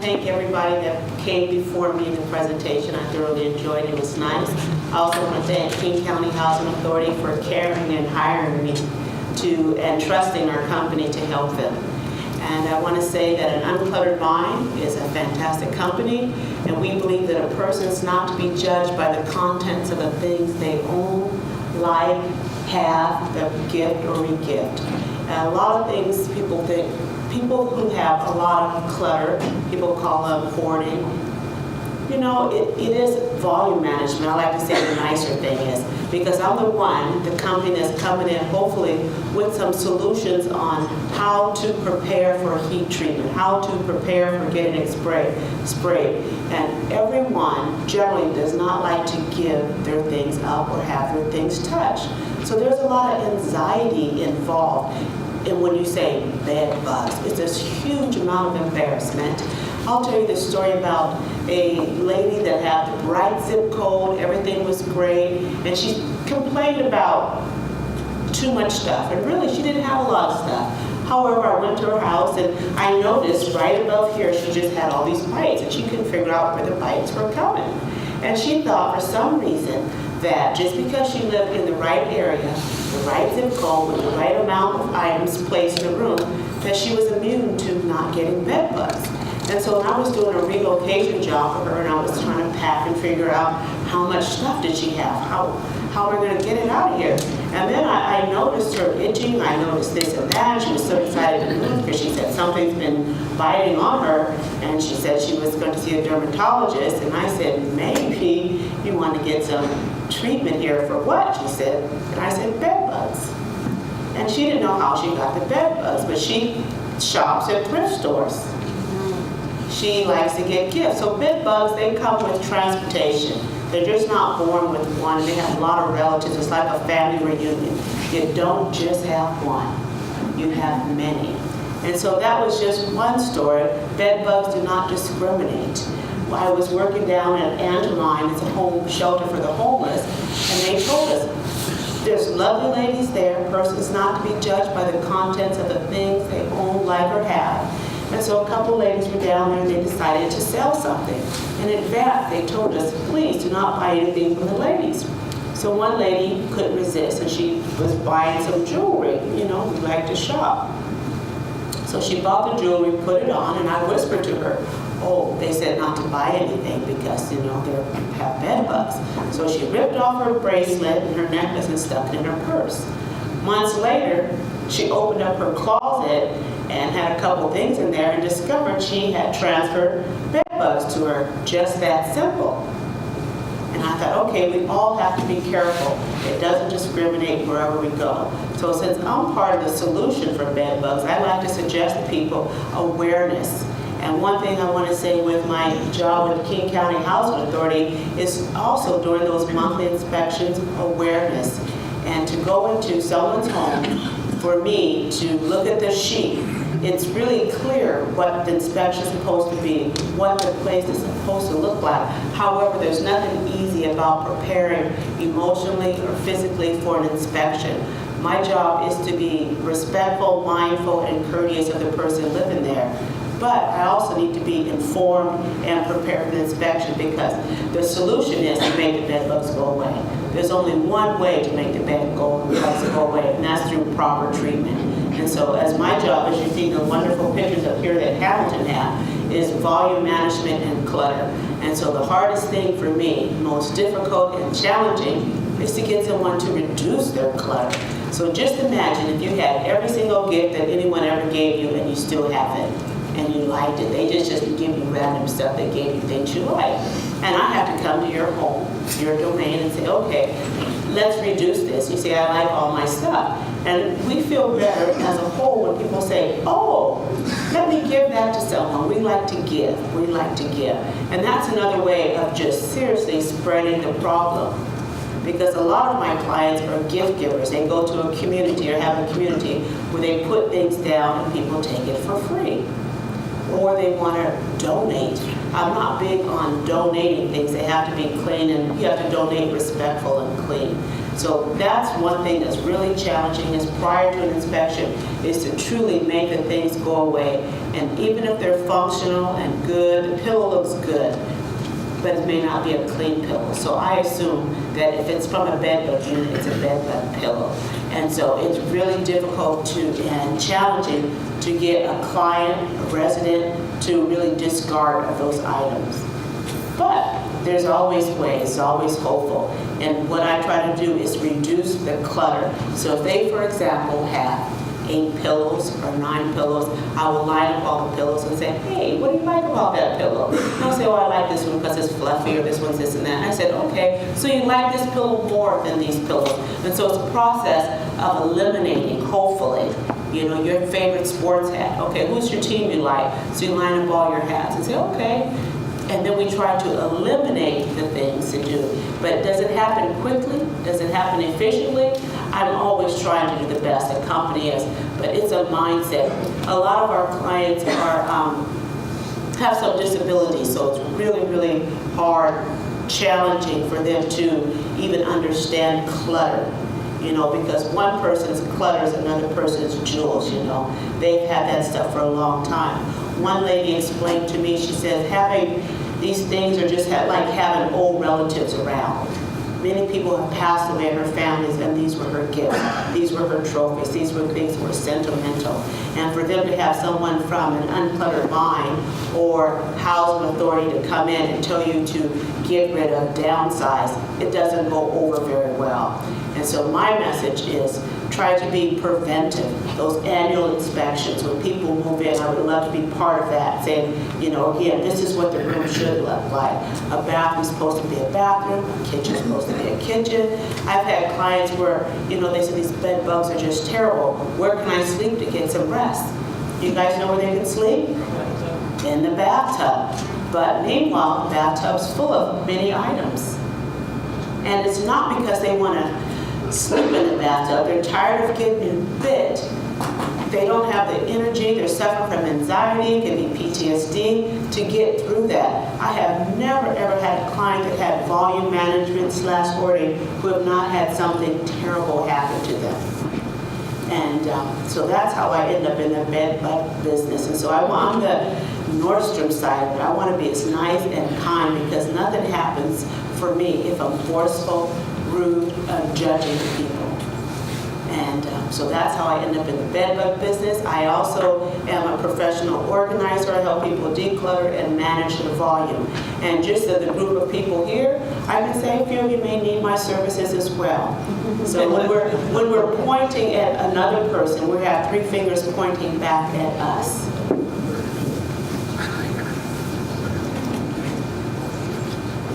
thank everybody that came before me in the presentation. I thoroughly enjoyed it. It was nice. I also want to thank King County Housing Authority for caring and hiring me and trusting our company to help them. And I want to say that an Uncluttered Mind is a fantastic company, and we believe that a person is not to be judged by the contents of the things they own, like, have, the gift or re-gift. And a lot of things people think, people who have a lot of clutter, people call them hoarding. You know, it is volume management. I like to say the nicer thing is, because I'm the company that's coming in hopefully with some solutions on how to prepare for heat treatment, how to prepare for getting it sprayed. And everyone generally does not like to give their things up or have their things touched. So there's a lot of anxiety involved. And when you say bed bugs, it's this huge amount of embarrassment. I'll tell you the story about a lady that had the right zip code, everything was great, and she complained about too much stuff. And really, she didn't have a lot of stuff. However, I went to her house and I noticed right above here, she just had all these bites, and she couldn't figure out where the bites were coming. And she thought for some reason that just because she lived in the right area, the right zip code, with the right amount of items placed in the room, that she was immune to not getting bed bugs. And so when I was doing a relocation job for her and I was trying to pack and figure out how much stuff did she have, how am I going to get it out of here? And then I noticed her itching, I noticed this and that. She was so excited to move because she said something's been biting on her, and she said she was going to see a dermatologist. And I said, maybe you want to get some treatment here for what? She said, and I said, bed bugs. And she didn't know how she got the bed bugs, but she shops at thrift stores. She likes to get gifts. So bed bugs, they come with transportation. They're just not born with one. They have a lot of relatives. It's like a family reunion. You don't just have one. You have many. And so that was just one story. Bed bugs do not discriminate. I was working down at Angeline. It's a home shelter for the homeless. And they told us, there's lovely ladies there. A person's not to be judged by the contents of the things they own, like, or have. And so a couple ladies were down there and they decided to sell something. And in fact, they told us, please do not buy anything from the ladies. So one lady couldn't resist and she was buying some jewelry. You know, we like to shop. So she bought the jewelry, put it on, and I whispered to her, oh, they said not to buy anything because, you know, they have bed bugs. So she ripped off her bracelet and her necklace and stuck it in her purse. Months later, she opened up her closet and had a couple things in there and discovered she had transferred bed bugs to her. Just that simple. And I thought, okay, we all have to be careful. It doesn't discriminate wherever we go. So since I'm part of the solution for bed bugs, I like to suggest to people awareness. And one thing I want to say with my job with King County Housing Authority is also during those monthly inspections, awareness. And to go into someone's home, for me to look at the sheet, it's really clear what the inspection is supposed to be, what the place is supposed to look like. However, there's nothing easy about preparing emotionally or physically for an inspection. My job is to be respectful, mindful, and courteous of the person living there. But I also need to be informed and prepared for the inspection because the solution is to make the bed bugs go away. There's only one way to make the bed bugs go away, and that's through proper treatment. And so as my job, as you see the wonderful pictures up here that Hamilton had, is volume management and clutter. And so the hardest thing for me, most difficult and challenging, is to get someone to reduce their clutter. So just imagine if you had every single gift that anyone ever gave you and you still have it. And you liked it. They just give you random stuff. They gave you things you like. And I have to come to your home, your domain, and say, okay, let's reduce this. You say, I like all my stuff. And we feel better as a whole when people say, oh, let me give that to someone. We like to give. We like to give. And that's another way of just seriously spreading the problem. Because a lot of my clients are gift givers. They go to a community or have a community where they put things down and people take it for free. Or they want to donate. I'm not big on donating things. They have to be clean, and you have to donate respectful and clean. So that's one thing that's really challenging, is prior to an inspection is to truly make the things go away. And even if they're functional and good, the pillow looks good, but it may not be a clean pillow. So I assume that if it's from a bedbug unit, it's a bedbug pillow. And so it's really difficult and challenging to get a client, a resident, to really discard of those items. But there's always ways, always hopeful. And what I try to do is reduce the clutter. So if they, for example, have 8 pillows or 9 pillows, I will line up all the pillows and say, hey, what do you like about that pillow? And I'll say, well, I like this one because it's fluffy, or this one's this and that. And I said, okay, so you like this pillow more than these pillows. And so it's a process of eliminating, hopefully, your favorite sports hat. Okay, who's your team you like? So you line up all your hats and say, okay. And then we try to eliminate the things to do. But does it happen quickly? Does it happen efficiently? I'm always trying to do the best. The company is, but it's a mindset. A lot of our clients have some disabilities, so it's really, really hard, challenging for them to even understand clutter. Because one person's clutter is another person's jewels. They've had that stuff for a long time. One lady explained to me, she said, having these things are just like having old relatives around. Many people have passed away in her families, and these were her gifts. These were her trophies. These were things that were sentimental. And for them to have someone from an uncluttered mind or housing authority to come in and tell you to get rid of, downsize, it doesn't go over very well. And so my message is try to be preventive. Those annual inspections, when people move in, I would love to be part of that, saying, again, this is what the room should look like. A bathroom is supposed to be a bathroom, a kitchen is supposed to be a kitchen. I've had clients where, they say these bed bugs are just terrible. Where can I sleep to get some rest? You guys know where they can sleep? In the bathtub. But meanwhile, the bathtub's full of many items. And it's not because they want to sleep in the bathtub. They're tired of getting bit. They don't have the energy. They're suffering from anxiety. It can be PTSD to get through that. I have never, ever had a client that had volume management / hoarding who have not had something terrible happen to them. And so that's how I end up in the bed bug business. And so I'm the Nordstrom side, but I want to be as nice and kind, because nothing happens for me if I'm forceful, rude, judging people. And so that's how I end up in the bedbug business. I also am a professional organizer. I help people declutter and manage the volume. And just as the group of people here, I can say a few of you may need my services as well. So when we're pointing at another person, we have 3 fingers pointing back at us.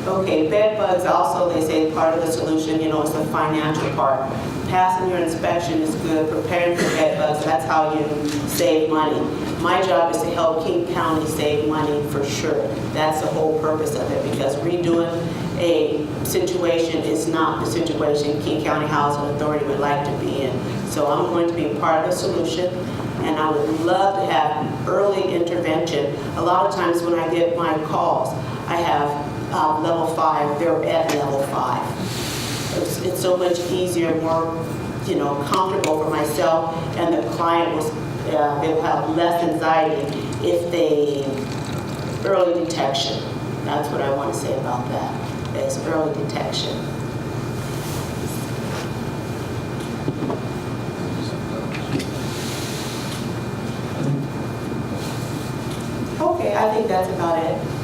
Okay, bed bugs also, they say part of the solution, is the financial part. Passing your inspection is good. Preparing for bed bugs, that's how you save money. My job is to help King County save money for sure. That's the whole purpose of it, because redoing a situation is not the situation King County Housing Authority would like to be in. So I'm going to be a part of the solution, and I would love to have early intervention. A lot of times when I get my calls, I have level 5, they're at level 5. It's so much easier, more, comfortable for myself, and the client they'll have less anxiety if they, early detection. That's what I want to say about that, is early detection. Okay, I think that's about it.